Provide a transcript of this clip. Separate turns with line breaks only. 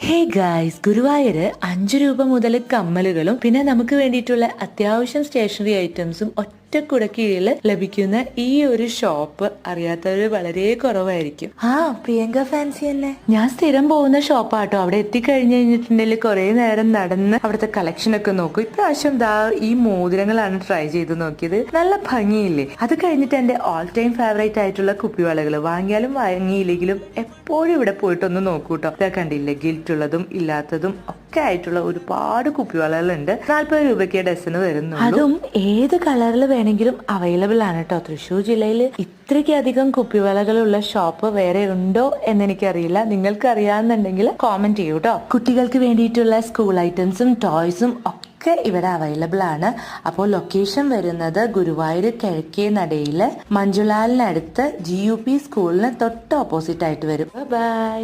Hey guys, Guruvayur 5 രൂപ മുതൽ കമ്മലുകളും പിന്നെ നമുക്ക് വേണ്ടിയിട്ടുള്ള അത്യാവശ്യം സ്റ്റേഷനറി ഐറ്റംസും ഒറ്റക്കുടക്കീഴിൽ ലഭിക്കുന്ന ഈ ഒരു ഷോപ്പ് അറിയാത്തവര് വളരെ കുറവായിരിക്കും. പ്രിയങ്ക ഫാൻസി തന്നെ. ഞാൻ സ്ഥിരം പോകുന്ന ഷോപ്പാട്ടോ. അവിടെ എത്തിക്കഴിഞ്ഞു കഴിഞ്ഞിട്ടുണ്ടെങ്കിൽ കുറെ നേരം നടന്ന് അവിടുത്തെ കളക്ഷൻ ഒക്കെ നോക്കും. ഇപ്രാവശ്യം ഈ മോതിരങ്ങളാണ് ട്രൈ ചെയ്ത് നോക്കിയത്. നല്ല ഭംഗിയില്ലേ? അത് കഴിഞ്ഞിട്ട് എന്റെ ഓൾ ടൈം ഫേവറേറ്റ് ആയിട്ടുള്ള കുപ്പിവളകൾ വാങ്ങിയാലും വാങ്ങിയില്ലെങ്കിലും എപ്പോഴും ഇവിടെ പോയിട്ടൊന്ന് നോക്കൂട്ടോ. ഇതാ കണ്ടില്ലേ, ഗിൽറ്റുള്ളതും ഇല്ലാത്തതും ഒക്കെ ആയിട്ടുള്ള ഒരുപാട് കുപ്പിവളകളുണ്ട്. 40 രൂപയ്ക്ക് ഡസന് വരുന്നു. അതും ഏത് കളറിൽ വേണമെങ്കിലും അവൈലബിൾ ആണ് കേട്ടോ. തൃശ്ശൂർ ജില്ലയിൽ ഇത്രയ്ക്കധികം കുപ്പിവളകളുള്ള ഷോപ്പ് വേറെ ഉണ്ടോ എന്ന് എനിക്കറിയില്ല. നിങ്ങൾക്ക് അറിയാവുന്നുണ്ടെങ്കിൽ കോമന്റ് ചെയ്യൂ കേട്ടോ. കുട്ടികൾക്ക് വേണ്ടിയിട്ടുള്ള സ്കൂൾ ഐറ്റംസും ടോയ്സും ഒക്കെ ഇവിടെ അവൈലബിൾ ആണ്. അപ്പോൾ ലൊക്കേഷൻ വരുന്നത് ഗുരുവായൂർ കിഴക്കേ നടയില് മഞ്ജുലാലിനടുത്ത് GUP സ്കൂളിന് തൊട്ട് ഓപ്പോസിറ്റ് ആയിട്ട് വരും. ബൈ.